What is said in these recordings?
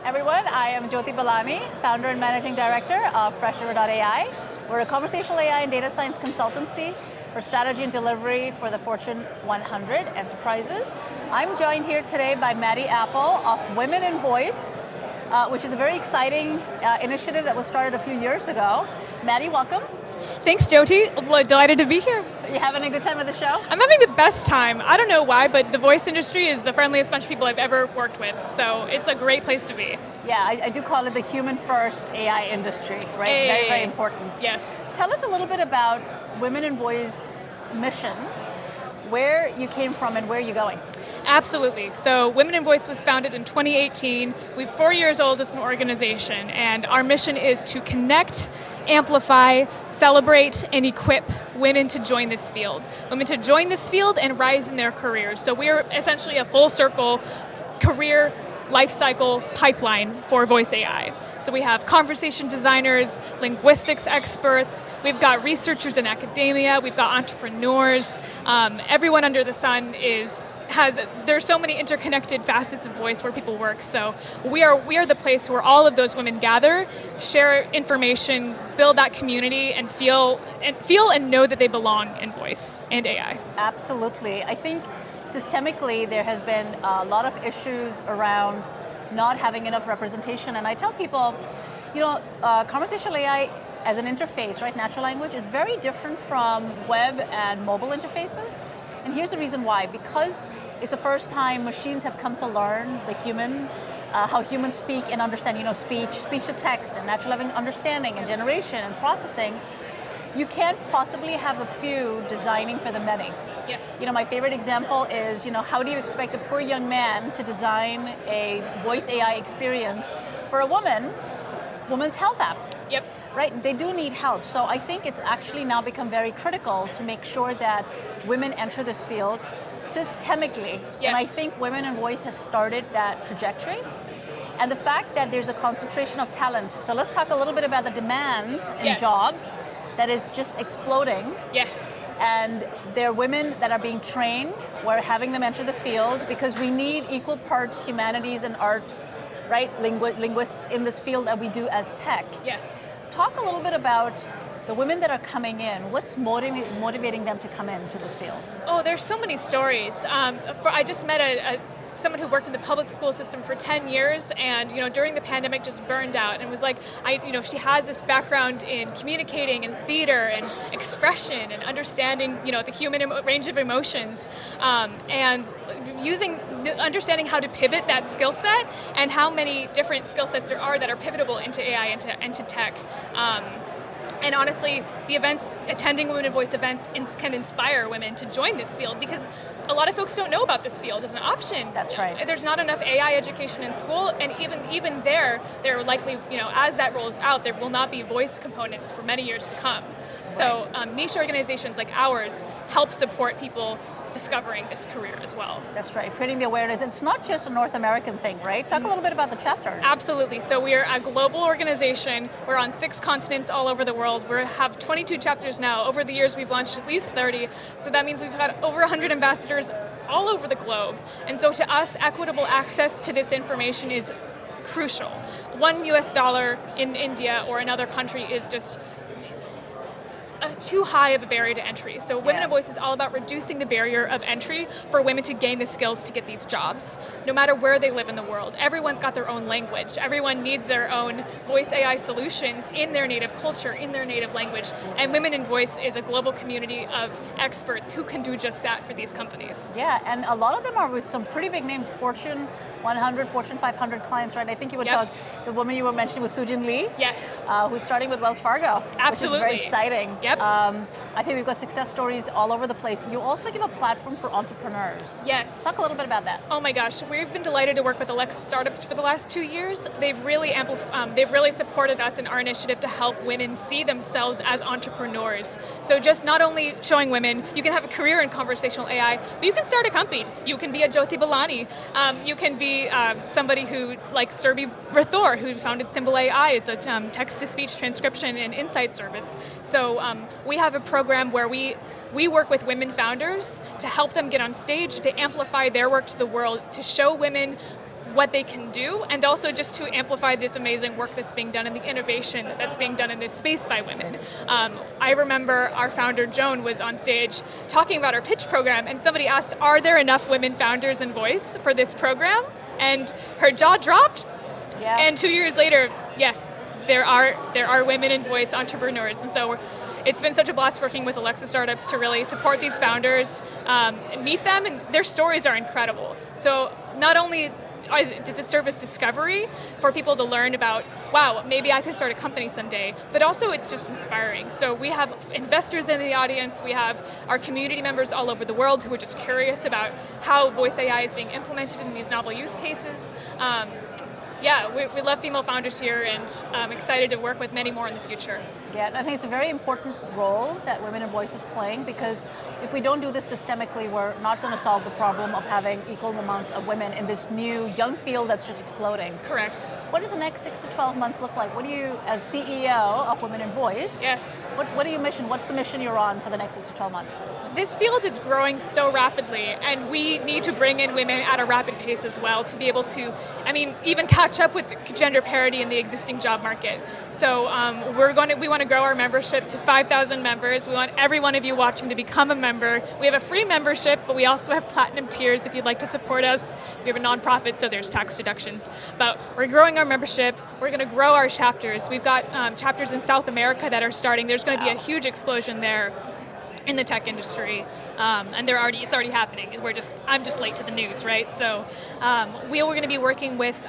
everyone. I am Joti Balani, founder and managing director of FreshEver.ai. We're a conversational AI and data science consultancy for strategy and delivery for the Fortune 100 enterprises. I'm joined here today by Maddy of Women in Voice, which is a very exciting initiative that was started a few years ago. Maddy, welcome. Thanks, Joti. Delighted to be here. You having a good time at the show? I'm having the best time. I don't know why, but the voice industry is the friendliest bunch of people I've ever worked with, so it's a great place to be. Yeah, I do call it the human-first AI industry, right? Hey. Very, very important. Yes. Tell us a little bit about Women in Voice mission, where you came from and where you're going. Absolutely. So Women in Voice was founded in 2018. We're 4 years old as an organization, and our mission is to connect, amplify, celebrate, and equip women to join this field. Women to join this field and rise in their careers. So we're essentially a full circle career life cycle pipeline for voice AI. So we have conversation designers, linguistics experts, we've got researchers in academia, we've got entrepreneurs. Everyone under the sun there's so many interconnected facets of voice where people work. So we are the place where all of those women gather, share information, build that community, and feel and know that they belong in voice and AI. Absolutely. I think systemically, there has been a lot of issues around not having enough representation. And I tell people, conversational AI as an interface, right, natural language, is very different from web and mobile interfaces. And here's the reason why. Because it's the first time machines have come to learn the human, how humans speak and understand, speech to text and natural language understanding and generation and processing. You can't possibly have a few designing for the many. Yes. My favorite example is, how do you expect a poor young man to design a voice AI experience for a woman's health app? Yep. Right? They do need help. So I think it's actually now become very critical to make sure that women enter this field systemically. Yes. And I think Women in Voice has started that trajectory. Yes. And the fact that there's a concentration of talent. So let's talk a little bit about the demand in Yes. jobs that is just exploding. Yes. And there are women that are being trained. We're having them enter the field because we need equal parts humanities and arts, right? Linguists in this field that we do as tech. Yes. Talk a little bit about the women that are coming in. What's motivating them to come into this field? Oh, there's so many stories. I just met someone who worked in the public school system for 10 years and, during the pandemic just burned out and was like, she has this background in communicating and theater and expression and understanding, the human range of emotions and understanding how to pivot that skill set and how many different skill sets there are that are pivotable into AI and to tech. And honestly, the events, attending Women in Voice events can inspire women to join this field because a lot of folks don't know about this field as an option. That's right. There's not enough AI education in school, and even there likely, as that rolls out, there will not be voice components for many years to come. So niche organizations like ours help support people discovering this career as well. That's right, creating the awareness. It's not just a North American thing, right? Talk a little bit about the chapters. Absolutely. So we're a global organization. We're on 6 continents all over the world. We have 22 chapters now. Over the years, we've launched at least 30. So that means we've had over 100 ambassadors all over the globe. And so to us, equitable access to this information is crucial. $1 in India or another country is just too high of a barrier to entry. So Women in Voice is all about reducing the barrier of entry for women to gain the skills to get these jobs, no matter where they live in the world. Everyone's got their own language. Everyone needs their own voice AI solutions in their native culture, in their native language. And Women in Voice is a global community of experts who can do just that for these companies. Yeah, and a lot of them are with some pretty big names, Fortune 100, Fortune 500 clients, right? I think you would talk, the woman you were mentioning was Sujin Lee. Yes. Who's starting with Wells Fargo. Absolutely. Which is very exciting. Yep. I think we've got success stories all over the place. You also give a platform for entrepreneurs. Yes. Talk a little bit about that. Oh my gosh, we've been delighted to work with Alexa Startups for the last 2 years. They've really supported us in our initiative to help women see themselves as entrepreneurs. So just not only showing women you can have a career in conversational AI, but you can start a company. You can be a Joti Balani. You can be somebody who, like Surbi Rathore, who founded Symbol AI. It's a text-to-speech transcription and insight service. So we have a program where we work with women founders to help them get on stage, to amplify their work to the world, to show women what they can do, and also just to amplify this amazing work that's being done and the innovation that's being done in this space by women. I remember our founder, Joan, was on stage talking about our pitch program, and somebody asked, are there enough women founders in Voice for this program? And her jaw dropped, and 2 years later, yes, there are women in Voice entrepreneurs, and so it's been such a blast working with Alexa Startups to really support these founders, meet them, and their stories are incredible. So not only does it serve as discovery for people to learn about, wow, maybe I could start a company someday, but also it's just inspiring. So we have investors in the audience, we have our community members all over the world who are just curious about how voice AI is being implemented in these novel use cases. We love female founders here, and I'm excited to work with many more in the future. Yeah, I think it's a very important role that Women in Voice is playing, because if we don't do this systemically, we're not going to solve the problem of having equal amounts of women in this new young field that's just exploding. Correct. What does the next 6 to 12 months look like? What do you, as CEO of Women in Voice, yes, what are your mission? What's the mission you're on for the next 6 to 12 months? This field is growing so rapidly, and we need to bring in women at a rapid pace as well to be able to, even catch up with gender parity in the existing job market. So we want to grow our membership to 5,000 members. We want every one of you watching to become a member. We have a free membership, but we also have platinum tiers if you'd like to support us. We have a nonprofit, so there's tax deductions. But we're growing our membership. We're going to grow our chapters. We've got chapters in South America that are starting. There's going to be a huge explosion there in the tech industry, and it's already happening. I'm just late to the news, right? So we're going to be working with,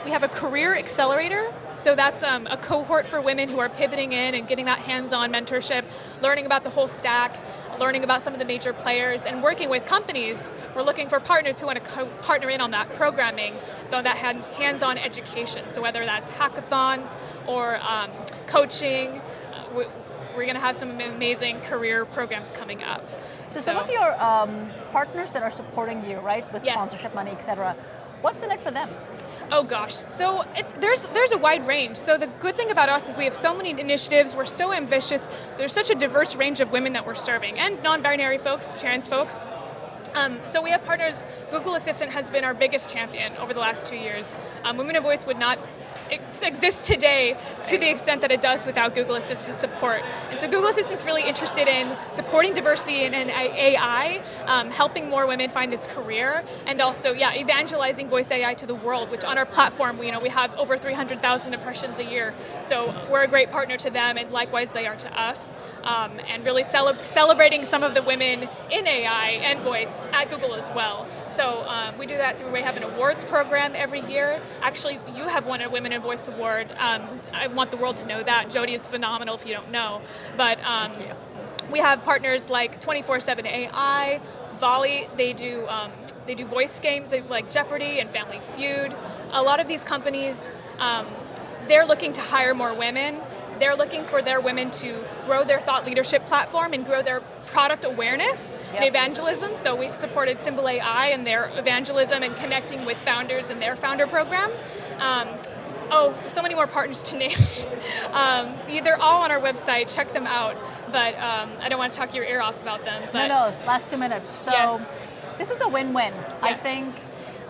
we have a career accelerator. So that's a cohort for women who are pivoting in and getting that hands-on mentorship, learning about the whole stack, learning about some of the major players, and working with companies. We're looking for partners who want to partner in on that programming, on that hands-on education. So whether that's hackathons or coaching, we're going to have some amazing career programs coming up. So some of your partners that are supporting you, right, with sponsorship money, etc., what's in it for them? Oh gosh, so there's a wide range. So the good thing about us is we have so many initiatives, we're so ambitious, there's such a diverse range of women that we're serving, and non-binary folks, trans folks. So we have partners. Google Assistant has been our biggest champion over the last 2 years. Women in Voice would not exist today to the extent that it does without Google Assistant support. And so Google Assistant's really interested in supporting diversity in AI, helping more women find this career, and also, evangelizing voice AI to the world, which on our platform, we have over 300,000 impressions a year. So we're a great partner to them, and likewise they are to us, and really celebrating some of the women in AI and voice at Google as well. So we do that we have an awards program every year. Actually, you have won a Women in Voice award. I want the world to know that. Joti is phenomenal if you don't know. But we have partners like 24/7 AI, Volley. They do voice games like Jeopardy and Family Feud. A lot of these companies, they're looking to hire more women. They're looking for their women to grow their thought leadership platform and grow their product awareness and evangelism. So we've supported Symbol AI and their evangelism and connecting with founders in their founder program. So many more partners to name. They're all on our website. Check them out. But I don't want to talk your ear off about them. But No, last 2 minutes. So this is a win-win. I think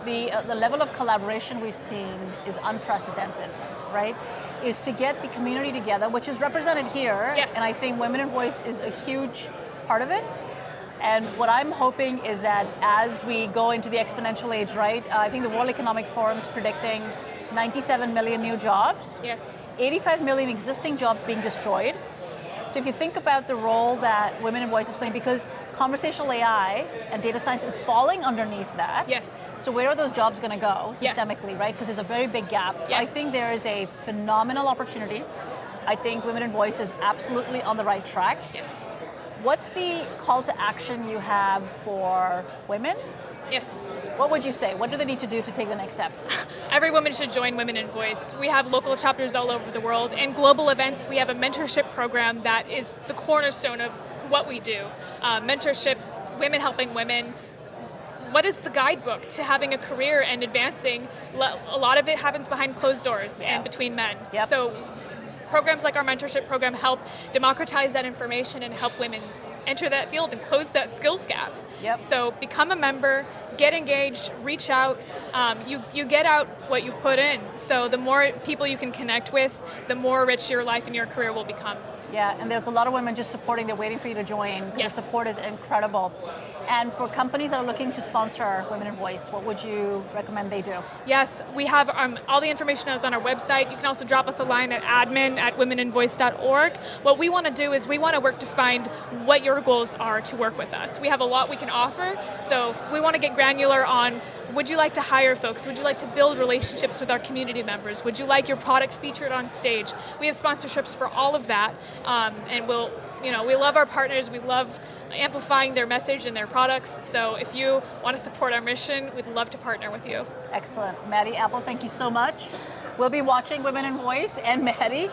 the level of collaboration we've seen is unprecedented, right? Is to get the community together, which is represented here. Yes. And I think Women in Voice is a huge part of it. And what I'm hoping is that as we go into the exponential age, right, I think the World Economic Forum is predicting 97 million new jobs. Yes. 85 million existing jobs being destroyed. So if you think about the role that Women in Voice is playing, because conversational AI and data science is falling underneath that. Yes. So where are those jobs going to go systemically, right? Because there's a very big gap. Yes. So I think there is a phenomenal opportunity. I think Women in Voice is absolutely on the right track. Yes. What's the call to action you have for women? Yes. What would you say? What do they need to do to take the next step? Every woman should join Women in Voice. We have local chapters all over the world. And global events, we have a mentorship program that is the cornerstone of what we do. Mentorship, women helping women. What is the guidebook to having a career and advancing? A lot of it happens behind closed doors and between men. Yep. So programs like our mentorship program help democratize that information and help women enter that field and close that skills gap. Yep. So become a member, get engaged, reach out. You get out what you put in. So the more people you can connect with, the more rich your life and your career will become. Yeah, and there's a lot of women just supporting. They're waiting for you to join. Yes. The support is incredible. And for companies that are looking to sponsor Women in Voice, what would you recommend they do? Yes, we have all the information is on our website. You can also drop us a line at admin@womeninvoice.org. What we want to do is we want to work to find what your goals are to work with us. We have a lot we can offer, so we want to get granular on, would you like to hire folks? Would you like to build relationships with our community members? Would you like your product featured on stage? We have sponsorships for all of that, and we love our partners. We love amplifying their message and their products. So if you want to support our mission, we'd love to partner with you. Excellent. Maddy Apple, thank you so much. We'll be watching Women in Voice and Maddy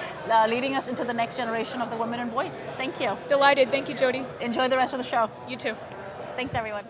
leading us into the next generation of the Women in Voice. Thank you. Delighted. Thank you, Joti. Enjoy the rest of the show. You too. Thanks, everyone.